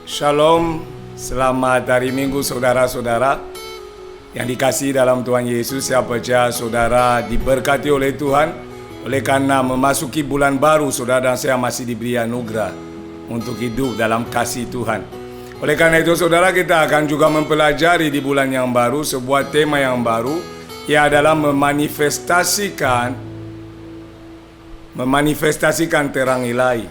Shalom, selamat hari Minggu saudara-saudara yang dikasihi dalam Tuhan Yesus. Siapa saja saudara diberkati oleh Tuhan. Oleh karena memasuki bulan baru, saudara dan saya masih diberi anugerah untuk hidup dalam kasih Tuhan. Oleh karena itu saudara, kita akan juga mempelajari di bulan yang baru sebuah tema yang baru, yang adalah memanifestasikan terang ilahi.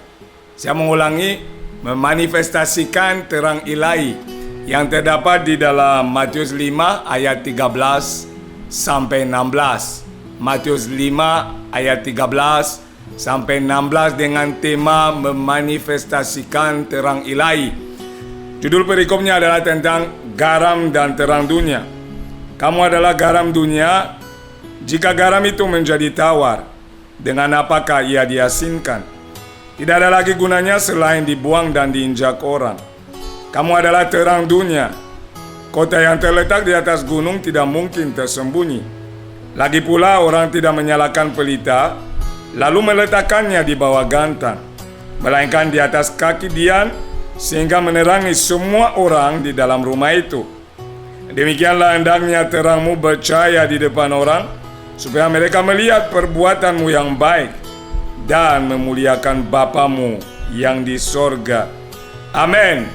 Saya mengulangi, memanifestasikan terang ilahi yang terdapat di dalam Matius 5 ayat 13 sampai 16. Matius 5 ayat 13 sampai 16 dengan tema memanifestasikan terang ilahi. Judul perikopnya adalah tentang garam dan terang dunia. Kamu adalah garam dunia. Jika garam itu menjadi tawar, dengan apakah ia diasinkan? Tidak ada lagi gunanya selain dibuang dan diinjak orang. Kamu adalah terang dunia. Kota yang terletak di atas gunung tidak mungkin tersembunyi. Lagi pula orang tidak menyalakan pelita, lalu meletakkannya di bawah gantang, melainkan di atas kaki dian, sehingga menerangi semua orang di dalam rumah itu. Demikianlah hendaknya terangmu bercahaya di depan orang, supaya mereka melihat perbuatanmu yang baik dan memuliakan Bapamu yang di sorga. Amin.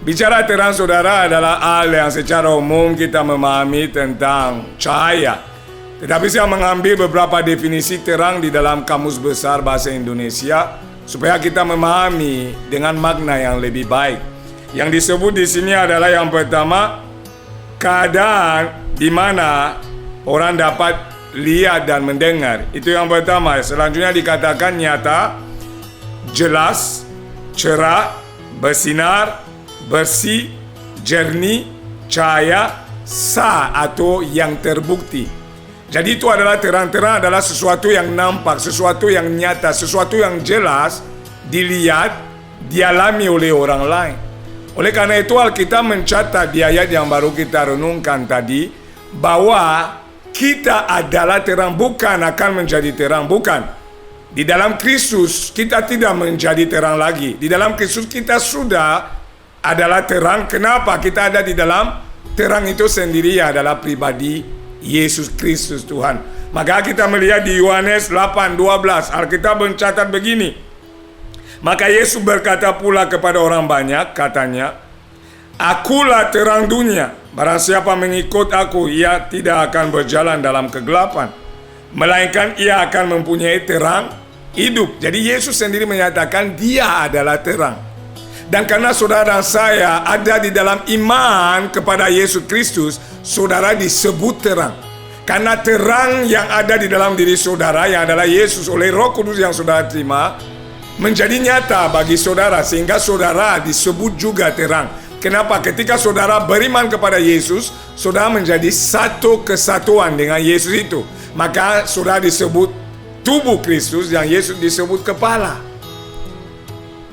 Bicara terang saudara adalah hal yang secara umum kita memahami tentang cahaya. Tetapi saya mengambil beberapa definisi terang di dalam Kamus Besar Bahasa Indonesia supaya kita memahami dengan makna yang lebih baik. Yang disebut di sini adalah yang pertama, keadaan di mana orang dapat lihat dan mendengar. Itu yang pertama. Selanjutnya dikatakan nyata, jelas, cerah, bersinar, bersih, jernih, cahaya, sah atau yang terbukti. Jadi itu adalah terang-terang adalah sesuatu yang nampak, sesuatu yang nyata, sesuatu yang jelas, dilihat, dialami oleh orang lain. Oleh karena itu Alkitab mencatat di ayat yang baru kita renungkan tadi, bahwa kita adalah terang, bukan akan menjadi terang, bukan. Di dalam Kristus kita tidak menjadi terang lagi. Di dalam Kristus kita sudah adalah terang. Kenapa? Kita ada di dalam terang itu sendiri adalah pribadi Yesus Kristus Tuhan. Maka kita melihat di Yohanes 8:12, Alkitab mencatat begini. Maka Yesus berkata pula kepada orang banyak, katanya, Akulah terang dunia. Barang siapa mengikut aku, ia tidak akan berjalan dalam kegelapan, melainkan ia akan mempunyai terang hidup. Jadi Yesus sendiri menyatakan dia adalah terang. Dan karena saudara dan saya ada di dalam iman kepada Yesus Kristus, saudara disebut terang. Karena terang yang ada di dalam diri saudara, yang adalah Yesus oleh Roh Kudus yang saudara terima, menjadi nyata bagi saudara, sehingga saudara disebut juga terang. Kenapa? Ketika saudara beriman kepada Yesus, saudara menjadi satu kesatuan dengan Yesus itu. Maka saudara disebut tubuh Kristus, yang Yesus disebut kepala.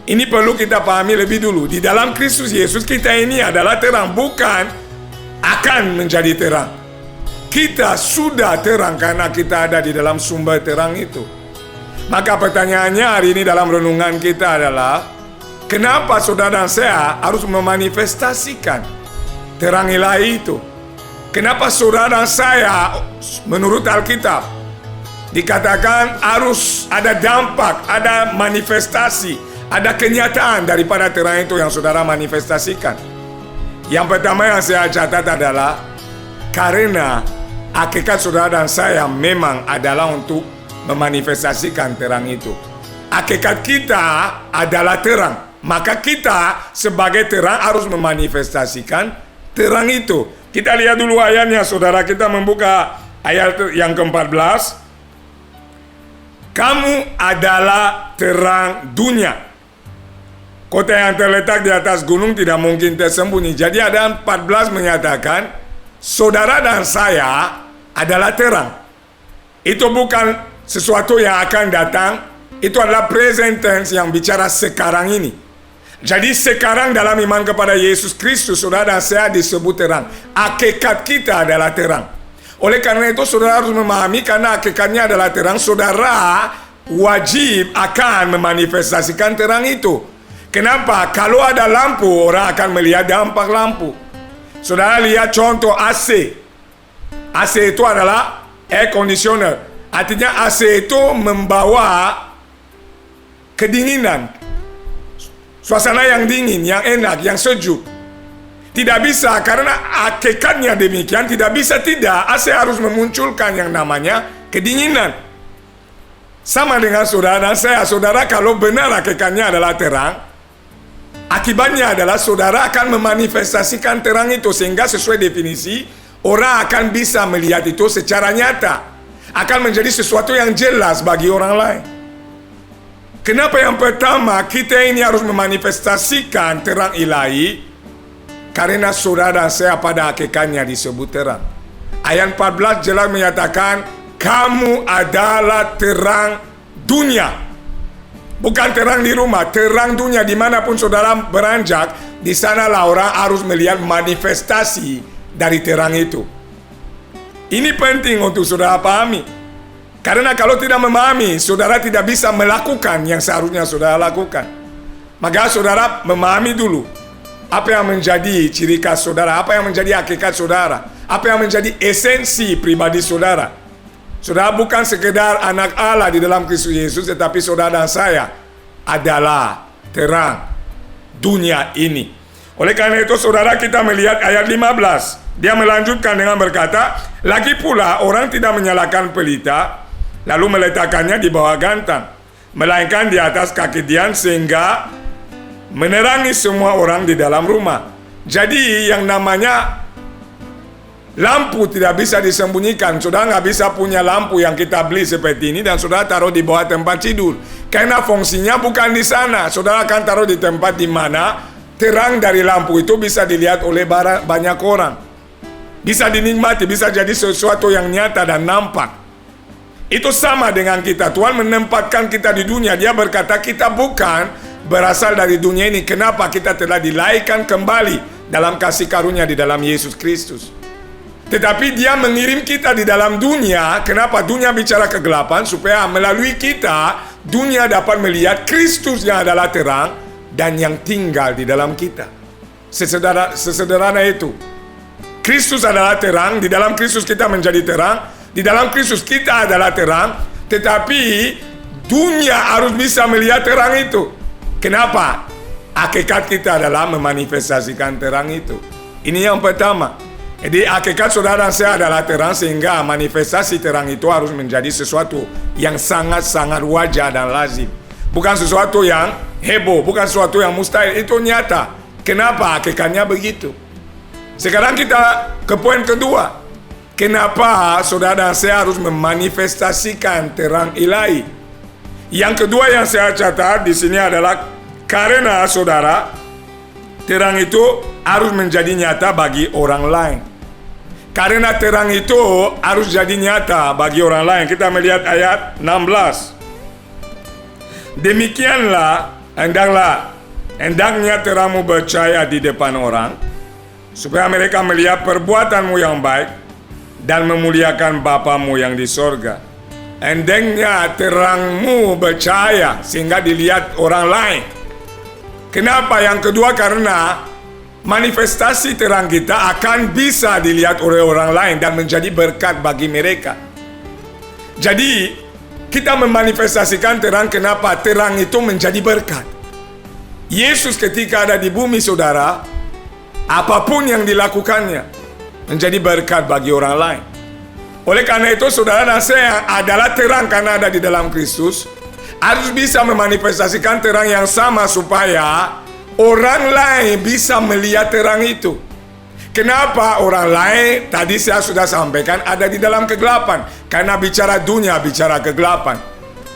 Ini perlu kita pahami lebih dulu. Di dalam Kristus Yesus kita ini adalah terang, bukan akan menjadi terang. Kita sudah terang karena kita ada di dalam sumber terang itu. Maka pertanyaannya hari ini dalam renungan kita adalah, kenapa saudara dan saya harus memanifestasikan terang ilahi itu? Kenapa saudara dan saya menurut Alkitab dikatakan harus ada dampak, ada manifestasi, ada kenyataan daripada terang itu yang saudara manifestasikan? Yang pertama yang saya catat adalah karena hakikat saudara dan saya memang adalah untuk memanifestasikan terang itu. Hakikat kita adalah terang, maka kita sebagai terang harus memanifestasikan terang itu. Kita lihat dulu ayatnya saudara, kita membuka ayat yang ke-14. Kamu adalah terang dunia. Kota yang terletak di atas gunung tidak mungkin tersembunyi. Jadi ada 14 menyatakan saudara dan saya adalah terang. Itu bukan sesuatu yang akan datang, itu adalah present tense yang bicara sekarang ini. Jadi sekarang dalam iman kepada Yesus Kristus, saudara dan saya disebut terang. Hakikat kita adalah terang. Oleh karena itu saudara harus memahami, karena hakikatnya adalah terang, saudara wajib akan memanifestasikan terang itu. Kenapa? Kalau ada lampu, orang akan melihat dampak lampu. Saudara lihat contoh AC. AC itu adalah air conditioner. Artinya AC itu membawa kedinginan, suasana yang dingin, yang enak, yang sejuk. Tidak bisa, karena hakikatnya demikian, tidak bisa tidak. AC harus memunculkan yang namanya kedinginan. Sama dengan saudara dan saya. Saudara kalau benar hakikatnya adalah terang, akibatnya adalah saudara akan memanifestasikan terang itu. Sehingga sesuai definisi, orang akan bisa melihat itu secara nyata. Akan menjadi sesuatu yang jelas bagi orang lain. Kenapa yang pertama kita ini harus memanifestasikan terang ilahi? Karena saudara dan saya pada hakikatnya disebut terang. Ayat 14 jelas menyatakan, kamu adalah terang dunia. Bukan terang di rumah, terang dunia. Dimanapun saudara beranjak, di sanalah orang harus melihat manifestasi dari terang itu. Ini penting untuk saudara pahami. Karena kalau tidak memahami, saudara tidak bisa melakukan yang seharusnya saudara lakukan. Maka saudara memahami dulu apa yang menjadi ciri khas saudara, apa yang menjadi hakikat saudara, apa yang menjadi esensi pribadi saudara. Saudara bukan sekedar anak Allah di dalam Kristus Yesus, tetapi saudara dan saya adalah terang dunia ini. Oleh karena itu saudara, kita melihat ayat 15. Dia melanjutkan dengan berkata, lagi pula orang tidak menyalakan pelita lalu meletakkannya di bawah gantang, melainkan di atas kaki dian, sehingga menerangi semua orang di dalam rumah. Jadi yang namanya lampu tidak bisa disembunyikan. Saudara nggak bisa punya lampu yang kita beli seperti ini dan saudara taruh di bawah tempat tidur, karena fungsinya bukan di sana. Saudara akan taruh di tempat di mana terang dari lampu itu bisa dilihat oleh banyak orang, bisa dinikmati, bisa jadi sesuatu yang nyata dan nampak. Itu sama dengan kita. Tuhan menempatkan kita di dunia. Dia berkata kita bukan berasal dari dunia ini. Kenapa? Kita telah dilahirkan kembali dalam kasih karunia di dalam Yesus Kristus. Tetapi dia mengirim kita di dalam dunia. Kenapa? Dunia bicara kegelapan, supaya melalui kita dunia dapat melihat Kristus yang adalah terang dan yang tinggal di dalam kita. Sesederhana itu. Kristus adalah terang. Di dalam Kristus kita menjadi terang. Di dalam Kristus kita adalah terang. Tetapi dunia harus bisa melihat terang itu. Kenapa? Hakikat kita adalah memanifestasikan terang itu. Ini yang pertama. Jadi hakikat saudara dan saya adalah terang, sehingga manifestasi terang itu harus menjadi sesuatu yang sangat-sangat wajar dan lazim. Bukan sesuatu yang heboh, bukan sesuatu yang mustahil. Itu nyata. Kenapa? Hakikatnya begitu. Sekarang kita ke poin kedua. Kenapa saudara dan saya harus memanifestasikan terang ilahi? Yang kedua yang saya catat di sini adalah karena saudara, terang itu harus menjadi nyata bagi orang lain. Karena terang itu harus jadi nyata bagi orang lain. Kita melihat ayat 16. Demikianlah hendaknya terangmu bercahaya di depan orang, supaya mereka melihat perbuatanmu yang baik dan memuliakan Bapamu yang di sorga. Hendaknya terangmu bercahaya sehingga dilihat orang lain. Kenapa? Yang kedua, karena manifestasi terang kita akan bisa dilihat oleh orang lain dan menjadi berkat bagi mereka. Jadi kita memanifestasikan terang. Kenapa? Terang itu menjadi berkat. Yesus ketika ada di bumi saudara, apapun yang dilakukannya menjadi berkat bagi orang lain. Oleh karena itu saudara dan saya adalah terang karena ada di dalam Kristus, harus bisa memanifestasikan terang yang sama supaya orang lain bisa melihat terang itu. Kenapa orang lain? Tadi saya sudah sampaikan ada di dalam kegelapan. Karena bicara dunia, bicara kegelapan.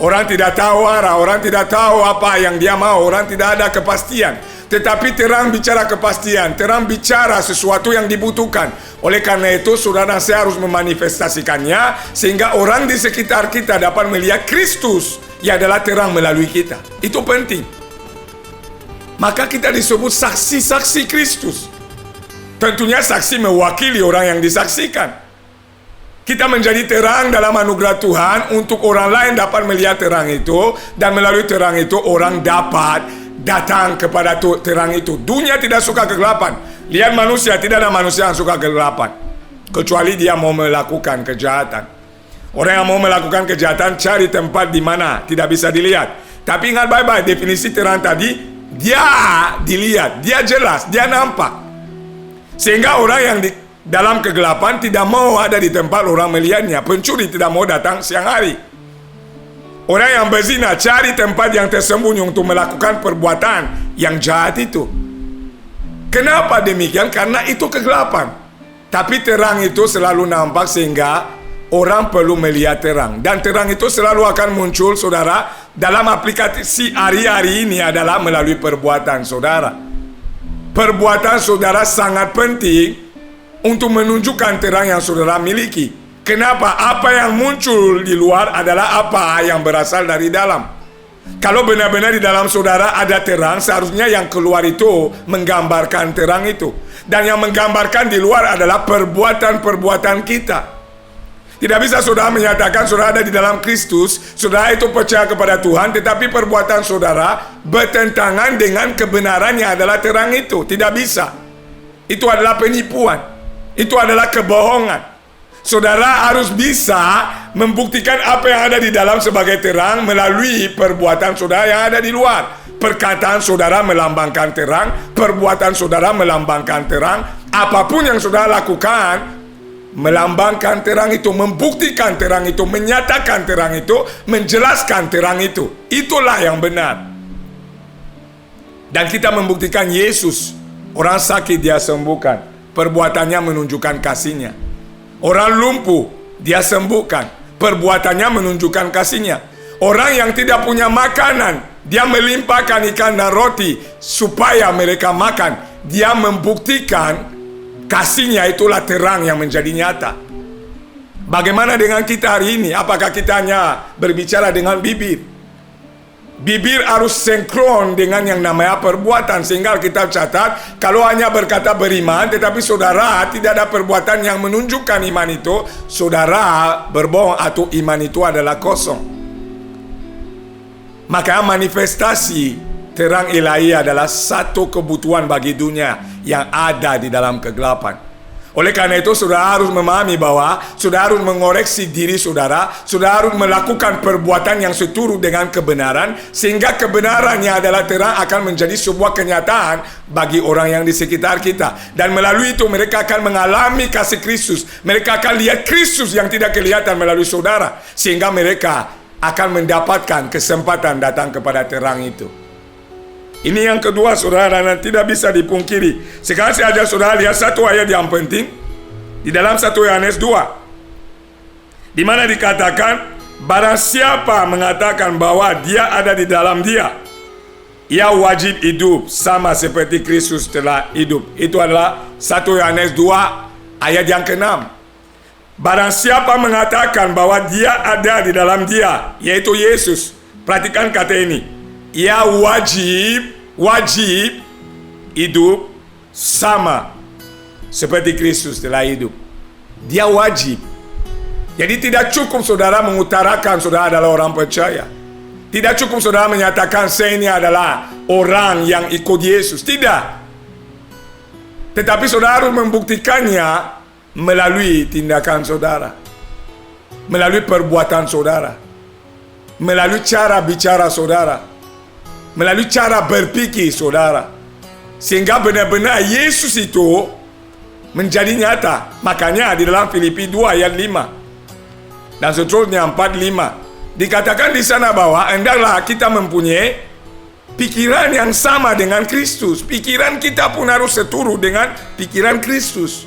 Orang tidak tahu arah, orang tidak tahu apa yang dia mau, orang tidak ada kepastian. Tetapi terang bicara kepastian, terang bicara sesuatu yang dibutuhkan. Oleh karena itu, saudara saya harus memanifestasikannya, sehingga orang di sekitar kita dapat melihat Kristus yang adalah terang melalui kita. Itu penting. Maka kita disebut saksi-saksi Kristus. Tentunya saksi mewakili orang yang disaksikan. Kita menjadi terang dalam anugerah Tuhan untuk orang lain dapat melihat terang itu, dan melalui terang itu orang dapat datang kepada terang itu. Dunia tidak suka kegelapan. Lihat manusia, tidak ada manusia yang suka kegelapan, kecuali dia mau melakukan kejahatan. Orang yang mau melakukan kejahatan cari tempat di mana tidak bisa dilihat. Tapi ingat baik-baik definisi terang tadi, dia dilihat, dia jelas, dia nampak. Sehingga orang yang di dalam kegelapan tidak mau ada di tempat orang melihatnya. Pencuri tidak mau datang siang hari. Orang yang berzina cari tempat yang tersembunyi untuk melakukan perbuatan yang jahat itu. Kenapa demikian? Karena itu kegelapan. Tapi terang itu selalu nampak sehingga orang perlu melihat terang. Dan terang itu selalu akan muncul, saudara, dalam aplikasi hari-hari ini adalah melalui perbuatan saudara. Perbuatan saudara sangat penting untuk menunjukkan terang yang saudara miliki. Kenapa? Apa yang muncul di luar adalah apa yang berasal dari dalam. Kalau benar-benar di dalam saudara ada terang, seharusnya yang keluar itu menggambarkan terang itu. Dan yang menggambarkan di luar adalah perbuatan-perbuatan kita. Tidak bisa saudara menyatakan saudara ada di dalam Kristus, saudara itu percaya kepada Tuhan, tetapi perbuatan saudara bertentangan dengan kebenaran yang adalah terang itu. Tidak bisa. Itu adalah penipuan. Itu adalah kebohongan. Saudara harus bisa membuktikan apa yang ada di dalam sebagai terang melalui perbuatan saudara yang ada di luar. Perkataan saudara melambangkan terang, perbuatan saudara melambangkan terang. Apapun yang saudara lakukan melambangkan terang itu, membuktikan terang itu, menyatakan terang itu, menjelaskan terang itu. Itulah yang benar. Dan kita membuktikan Yesus. Orang sakit dia sembuhkan, perbuatannya menunjukkan kasihnya. Orang lumpuh dia sembuhkan, perbuatannya menunjukkan kasihnya. Orang yang tidak punya makanan, dia melimpahkan ikan dan roti supaya mereka makan. Dia membuktikan kasihnya, itulah terang yang menjadi nyata. Bagaimana dengan kita hari ini? Apakah kita hanya berbicara dengan bibir? Bibir harus sinkron dengan yang namanya perbuatan. Sehingga kita catat, kalau hanya berkata beriman tetapi saudara tidak ada perbuatan yang menunjukkan iman itu, saudara berbohong atau iman itu adalah kosong. Maka manifestasi terang ilahi adalah satu kebutuhan bagi dunia yang ada di dalam kegelapan. Oleh karena itu saudara harus memahami bahwa saudara harus mengoreksi diri saudara harus melakukan perbuatan yang seturut dengan kebenaran, sehingga kebenaran yang adalah terang akan menjadi sebuah kenyataan bagi orang yang di sekitar kita. Dan melalui itu mereka akan mengalami kasih Kristus. Mereka akan lihat Kristus yang tidak kelihatan melalui saudara, sehingga mereka akan mendapatkan kesempatan datang kepada terang itu. Ini yang kedua saudara, dan tidak bisa dipungkiri. Sekarang saya ajak saudara lihat satu ayat yang penting di dalam 1 Yohanes 2, di mana dikatakan, barang siapa mengatakan bahwa dia ada di dalam dia, ia wajib hidup sama seperti Kristus telah hidup. Itu adalah 1 Yohanes 2 ayat yang ke-6. Barang siapa mengatakan bahwa dia ada di dalam dia, yaitu Yesus. Perhatikan kata ini, ia wajib hidup sama seperti Kristus telah hidup. Dia wajib. Jadi tidak cukup saudara mengutarakan saudara adalah orang percaya. Tidak cukup saudara menyatakan saya ini adalah orang yang ikut Yesus. Tidak. Tetapi saudara harus membuktikannya melalui tindakan saudara, melalui perbuatan saudara, melalui cara bicara saudara, melalui cara berpikir saudara, sehingga benar-benar Yesus itu menjadi nyata. Makanya di dalam Filipi 2 ayat 5 dan seterusnya 4-5 dikatakan di sana bahwa hendaklah kita mempunyai pikiran yang sama dengan Kristus. Pikiran kita pun harus seturut dengan pikiran Kristus,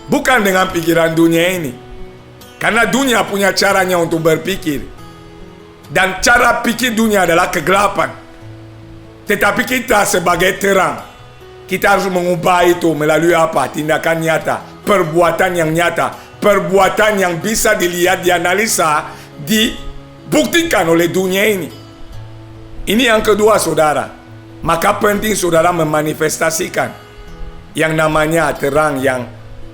bukan dengan pikiran dunia ini. Karena dunia punya caranya untuk berpikir, dan cara pikir dunia adalah kegelapan. Tetapi kita sebagai terang, kita harus mengubah itu melalui apa? Tindakan nyata, perbuatan yang nyata, perbuatan yang bisa dilihat, dianalisa, dibuktikan oleh dunia ini. Ini yang kedua saudara. Maka penting saudara memanifestasikan yang namanya terang yang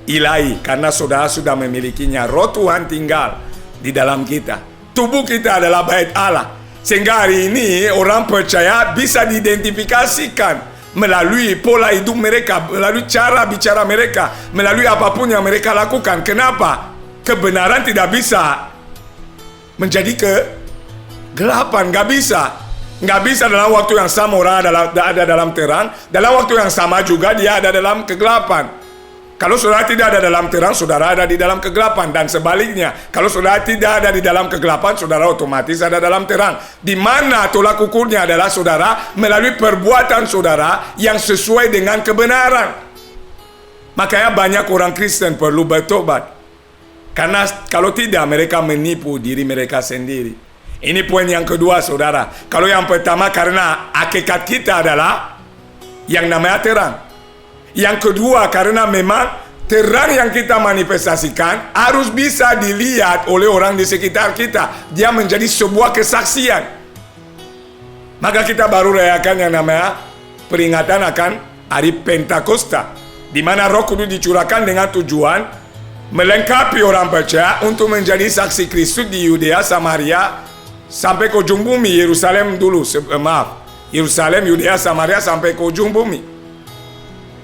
ilahi, karena saudara sudah memilikinya. Roh Tuhan tinggal di dalam kita. Tubuh kita adalah bait Allah. Sehingga hari ini orang percaya bisa diidentifikasikan melalui pola hidup mereka, melalui cara bicara mereka, melalui apapun yang mereka lakukan. Kenapa? Kebenaran tidak bisa menjadi kegelapan. Nggak bisa dalam waktu yang sama orang ada dalam terang, dalam waktu yang sama juga dia ada dalam kegelapan. Kalau saudara tidak ada dalam terang, saudara ada di dalam kegelapan. Dan sebaliknya, kalau saudara tidak ada di dalam kegelapan, saudara otomatis ada dalam terang. Di mana tolak ukurnya adalah saudara melalui perbuatan saudara yang sesuai dengan kebenaran. Makanya banyak orang Kristen perlu bertobat. Karena kalau tidak, mereka menipu diri mereka sendiri. Ini poin yang kedua, saudara. Kalau yang pertama, karena hakikat kita adalah yang namanya terang. Yang kedua, karena memang terang yang kita manifestasikan harus bisa dilihat oleh orang di sekitar kita. Dia menjadi sebuah kesaksian. Maka kita baru rayakan yang namanya peringatan akan hari Pentakosta, di mana Roh Kudus dicurahkan dengan tujuan melengkapi orang percaya untuk menjadi saksi Kristus di Yudea, Samaria, sampai ke ujung bumi. Yerusalem, Yudea, Samaria, sampai ke ujung bumi.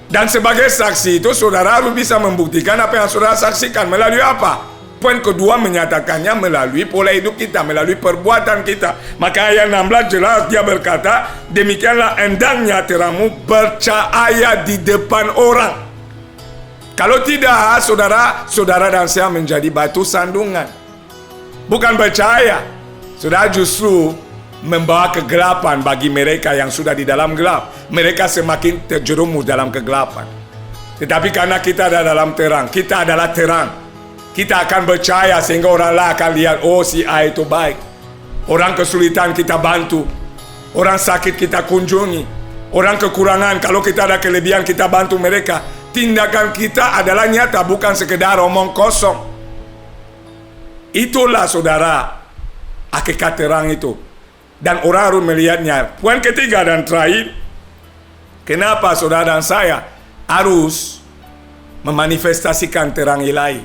Dan sebagai saksi itu, saudara harus bisa membuktikan apa yang saudara saksikan. Melalui apa? Poin kedua menyatakannya melalui pola hidup kita, melalui perbuatan kita. Maka ayat 16 jelas dia berkata, demikianlah hendaknya terangmu bercahaya di depan orang. Kalau tidak, saudara dan saya menjadi batu sandungan. Bukan percaya, saudara justru membawa kegelapan bagi mereka yang sudah di dalam gelap. Mereka semakin terjerumus dalam kegelapan. Tetapi karena kita ada dalam terang, kita adalah terang, kita akan percaya sehingga orang lain akan lihat, oh si A itu baik. Orang kesulitan kita bantu, orang sakit kita kunjungi, orang kekurangan, kalau kita ada kelebihan kita bantu mereka. Tindakan kita adalah nyata, bukan sekedar omong kosong. Itulah saudara hakikat terang itu. Dan orang harus melihatnya. Poin ketiga dan terakhir, kenapa saudara dan saya harus memanifestasikan terang ilahi?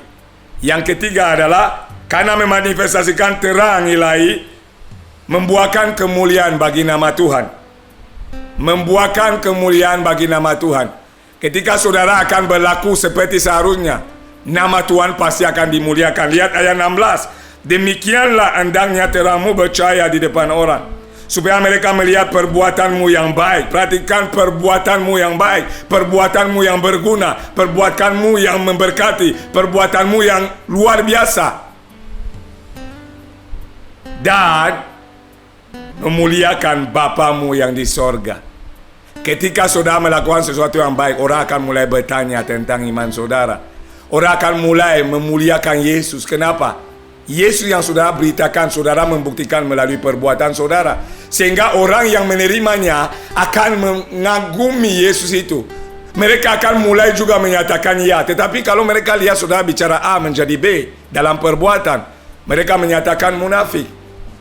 Yang ketiga adalah karena memanifestasikan terang ilahi membuahkan kemuliaan bagi nama Tuhan. Membuahkan kemuliaan bagi nama Tuhan. Ketika saudara akan berlaku seperti seharusnya, nama Tuhan pasti akan dimuliakan. Lihat ayat 16. Demikianlah hendaknya terangmu bercahaya di depan orang, supaya mereka melihat perbuatanmu yang baik. Perhatikan perbuatanmu yang baik, perbuatanmu yang berguna, perbuatanmu yang memberkati, perbuatanmu yang luar biasa, dan memuliakan Bapamu yang di sorga. Ketika saudara melakukan sesuatu yang baik, orang akan mulai bertanya tentang iman saudara. Orang akan mulai memuliakan Yesus. Kenapa? Yesus yang saudara beritakan, saudara membuktikan melalui perbuatan saudara. Sehingga orang yang menerimanya akan mengagumi Yesus itu. Mereka akan mulai juga menyatakan ya. Tetapi kalau mereka lihat saudara bicara A menjadi B dalam perbuatan, mereka menyatakan munafik.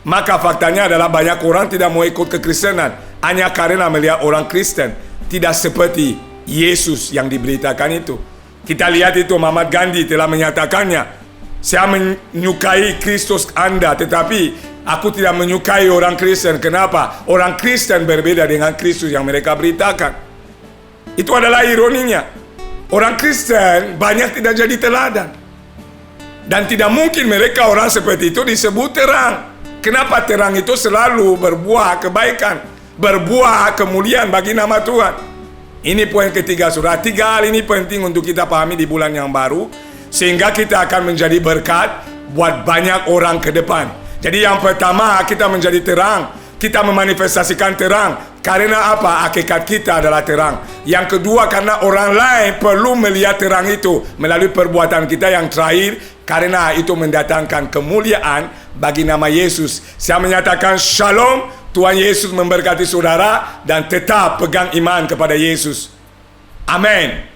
Maka faktanya adalah banyak orang tidak mau ikut kekristenan hanya karena melihat orang Kristen tidak seperti Yesus yang diberitakan itu. Kita lihat itu, Muhammad Gandhi telah menyatakannya. Saya menyukai Kristus Anda, tetapi aku tidak menyukai orang Kristen. Kenapa? Orang Kristen berbeda dengan Kristus yang mereka beritakan. Itu adalah ironinya. Orang Kristen banyak tidak jadi teladan. Dan tidak mungkin mereka orang seperti itu disebut terang. Kenapa? Terang itu selalu berbuah kebaikan, berbuah kemuliaan bagi nama Tuhan. Ini poin ketiga, saudara. 3 hal ini penting untuk kita pahami di bulan yang baru, sehingga kita akan menjadi berkat buat banyak orang ke depan. Jadi yang pertama, kita menjadi terang. Kita memanifestasikan terang. Karena apa? Hakikat kita adalah terang. Yang kedua, karena orang lain perlu melihat terang itu melalui perbuatan kita. Yang terakhir, karena itu mendatangkan kemuliaan bagi nama Yesus. Saya menyatakan shalom. Tuhan Yesus memberkati saudara dan tetap pegang iman kepada Yesus. Amin.